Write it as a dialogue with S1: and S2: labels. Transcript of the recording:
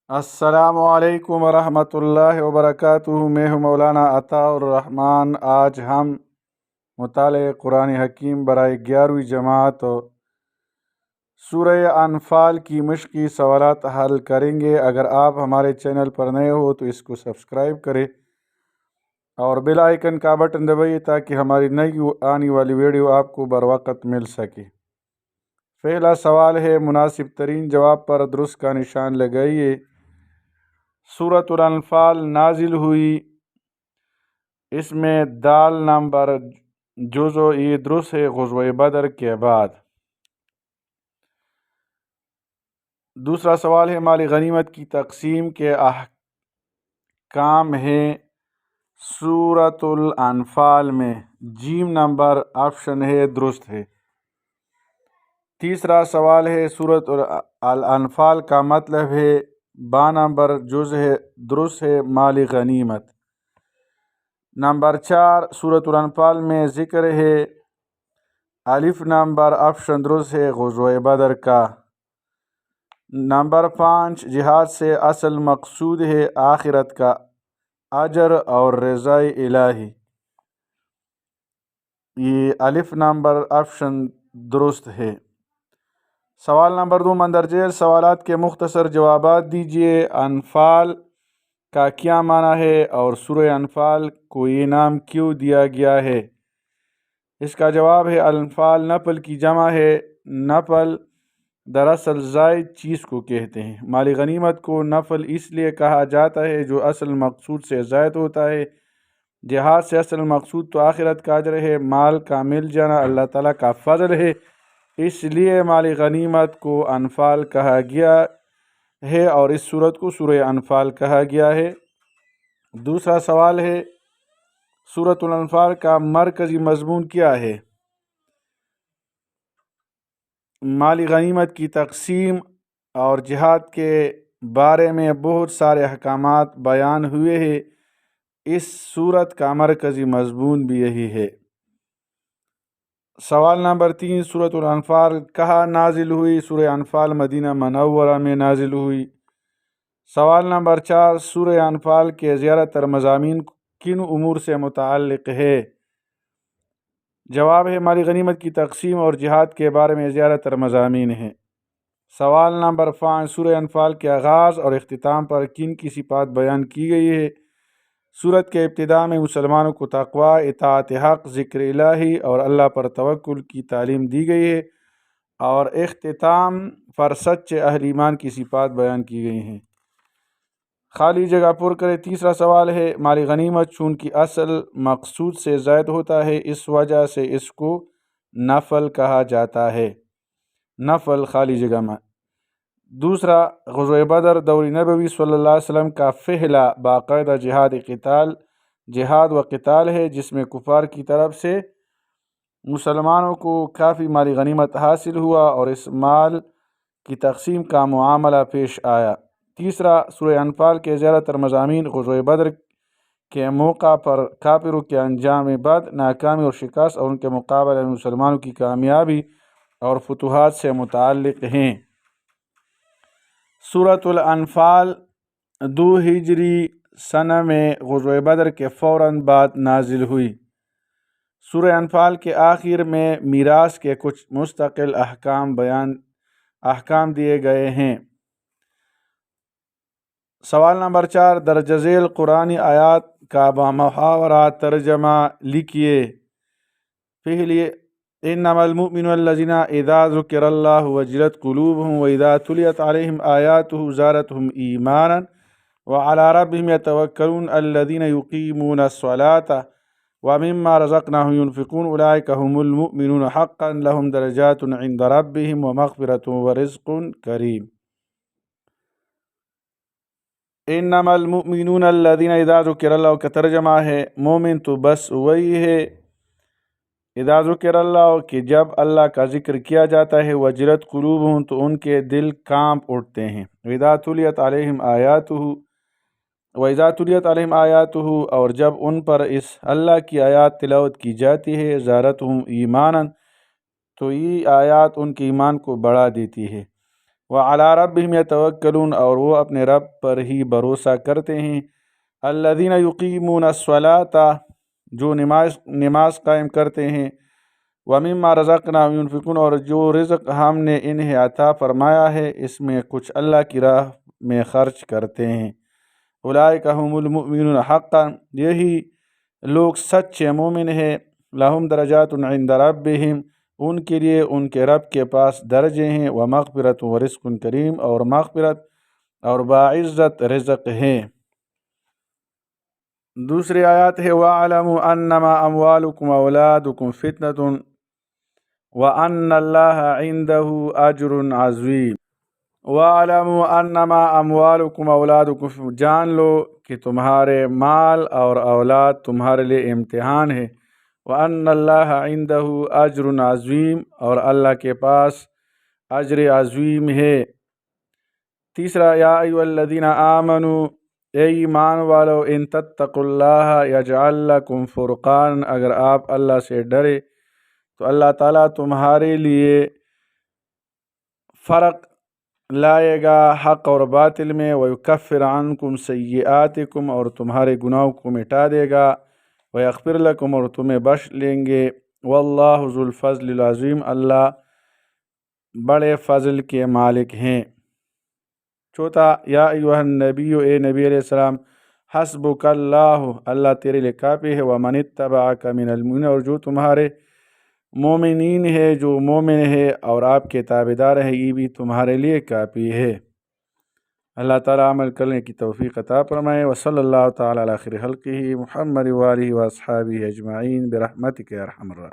S1: السلام علیکم ورحمۃ اللہ وبرکاتہ۔ میں ہوں مولانا عطاء الرحمن۔ آج ہم مطالعہ قرآن حکیم برائے 11ویں جماعت سورہ انفال کی مشقی سوالات حل کریں گے۔ اگر آپ ہمارے چینل پر نئے ہو تو اس کو سبسکرائب کریں اور بیل آئیکن کا بٹن دبائیے تاکہ ہماری نئی آنے والی ویڈیو آپ کو بر وقت مل سکے۔ پہلا سوال ہے، مناسب ترین جواب پر درست کا نشان لگائیے۔ سورۃ الانفال نازل ہوئی، اس میں دال نمبر جزو یہ درست ہے غزوہ بدر کے بعد۔ دوسرا سوال ہے، مال غنیمت کی تقسیم کے احکام ہیں سورۃ الانفال میں؟ جیم نمبر آپشن ہے درست ہے۔ تیسرا سوال ہے، سورۃ الانفال کا مطلب ہے با نمبر جز ہے درست ہے مال غنیمت۔ نمبر 4 سورۃ الانفال میں ذکر ہے الف نمبر آپشن درست ہے غزوہ بدر کا۔ نمبر 5 جہاد سے اصل مقصود ہے آخرت کا اجر اور رضائے الہی، یہ الف نمبر آپشن درست ہے۔ سوال نمبر 2 مندرجہ سوالات کے مختصر جوابات دیجیے۔ انفال کا کیا معنی ہے اور سورہ انفال کو یہ نام کیوں دیا گیا ہے؟ اس کا جواب ہے انفال نفل کی جمع ہے۔ نفل دراصل زائد چیز کو کہتے ہیں۔ مال غنیمت کو نفل اس لیے کہا جاتا ہے جو اصل مقصود سے زائد ہوتا ہے۔ جہاد سے اصل مقصود تو آخرت کا اجر ہے، مال کا مل جانا اللہ تعالیٰ کا فضل ہے، اس لیے مال غنیمت کو انفال کہا گیا ہے اور اس صورت کو سورہ انفال کہا گیا ہے۔ دوسرا سوال ہے، سورۃ الانفال کا مرکزی مضمون کیا ہے؟ مال غنیمت کی تقسیم اور جہاد کے بارے میں بہت سارے احکامات بیان ہوئے ہیں، اس سورت کا مرکزی مضمون بھی یہی ہے۔ سوال نمبر 3 سورۃ الانفال کہاں نازل ہوئی؟ سورہ انفال مدینہ منورہ میں نازل ہوئی۔ سوال نمبر 4 سورہ انفال کے زیادہ تر مضامین کن امور سے متعلق ہے؟ جواب ہے مال غنیمت کی تقسیم اور جہاد کے بارے میں زیادہ تر مضامین ہیں۔ سوال نمبر 5 سورہ انفال کے آغاز اور اختتام پر کن کی صفات بیان کی گئی ہے؟ سورت کے ابتداء میں مسلمانوں کو تقوی، اطاعت حق، ذکر الہی اور اللہ پر توکل کی تعلیم دی گئی ہے، اور اختتام پر سچے اہل ایمان کی صفات بیان کی گئی ہیں۔ خالی جگہ پر کرے۔ تیسرا سوال ہے، مال غنیمت چونکہ اصل مقصود سے زائد ہوتا ہے اس وجہ سے اس کو نفل کہا جاتا ہے۔ نفل خالی جگہ میں۔ دوسرا، غزوہ بدر دور نبوی صلی اللہ علیہ وسلم کا پہلا باقاعدہ جہاد و قتال ہے جس میں کفار کی طرف سے مسلمانوں کو کافی مال غنیمت حاصل ہوا اور اس مال کی تقسیم کا معاملہ پیش آیا۔ تیسرا، سورہ انفال کے زیادہ تر مضامین غزوہ بدر کے موقع پر کافروں کے انجام بد، ناکامی اور شکست اور ان کے مقابلے میں مسلمانوں کی کامیابی اور فتوحات سے متعلق ہیں۔ سورۃ الانفال 2 ہجری سنہ میں غزوہ بدر کے فوراً بعد نازل ہوئی۔ سورہ انفال کے آخر میں میراث کے کچھ مستقل احکام دیے گئے ہیں۔ سوال نمبر 4 درجہ ذیل قرآنی آیات کا بامحاورہ ترجمہ لکھیے۔ پہلی، انما المؤمنون الذین اذا ذکر اللہ وجلت قلوبهم واذا تلیت علیہم آیاتہ زادتہم ایمانا وعلی ربہم یتوکلون الذین یقیمون الصلاة ومما رزقناہم ینفقون اولئک هم المؤمنون حقا لهم درجات عند ربہم ومغفرۃ ورزق کریم۔ انما المؤمنون الذین اذا ذکر اللہ کا ترجمہ ہے مومن تو بس وہی ہے اذا ذکر اللہ کہ جب اللہ کا ذکر کیا جاتا ہے، وجلت قلوبہم تو ان کے دل کانپ اٹھتے ہیں، واذا تلیت علیہم آیاتہ اور جب ان پر اس اللہ کی آیات تلاوت کی جاتی ہے، زادتہم ایمانا تو یہ آیات ان کے ایمان کو بڑھا دیتی ہے۔ وعلی ربہم یتوکلون، اور وہ اپنے رب پر ہی بھروسہ کرتے ہیں۔ الذین یقیمون الصلاۃ، جو نماز قائم کرتے ہیں، ومما رزقناہم ینفقون، اور جو رزق ہم نے انہیں عطا فرمایا ہے اس میں کچھ اللہ کی راہ میں خرچ کرتے ہیں۔ اولئک ھم المؤمنون حقا، یہی لوگ سچے مومن ہیں۔ لہم درجات عند ربہم، ان کے لیے ان کے رب کے پاس درجے ہیں۔ ومغفرۃ ورزق کریم، اور مغفرت اور باعزت رزق ہے۔ دوسری آیات ہے وَاعْلَمُوا أَنَّمَا أَمْوَالُكُمْ وَأَوْلَادُكُمْ فِتْنَةٌ وَأَنَّ اللَّهَ عِندَهُ أَجْرٌ عَظِيمٌ۔ وَاعْلَمُوا أَنَّمَا أَمْوَالُكُمْ وَأَوْلَادُكُمْ، جان لو کہ تمہارے مال اور اولاد تمہارے لیے امتحان ہے۔ وَأَنَّ اللَّهَ عِندَهُ أَجْرٌ عَظِيمٌ، اور اللہ کے پاس اجر عظیم ہے۔ تیسرا، یا ایھا الذین آمنوا، اے ایمان والو، ان تتقوا اللہ یجعل لکم فرقان، اگر آپ اللہ سے ڈرے تو اللہ تعالیٰ تمہارے لیے فرق لائے گا حق اور باطل میں۔ ویکفر عنکم سیئاتکم، اور تمہارے گناہوں کو مٹا دے گا۔ ویغفر لکم، اور تمہیں بخش لیں گے۔ واللہ ذو الفضل العظیم، اللہ بڑے فضل کے مالک ہیں۔ چوتھا، یا ایھا النبی، اے نبی علیہ السلام، حسبک اللہ، اللہ تیرے لیے کافی ہے۔ ومن اتبعک من المؤمنین، اور جو تمہارے مومنین ہے، جو مومن ہے اور آپ کے تابعدار ہیں، یہ بھی تمہارے لیے کافی ہے۔ اللہ تعالیٰ عمل کرنے کی توفیق عطا فرمائے۔ وصلی اللہ تعالیٰ علی خیر خلقہ محمد وآلہ واصحابہ اجمعین برحمتک یا ارحم الراحمین۔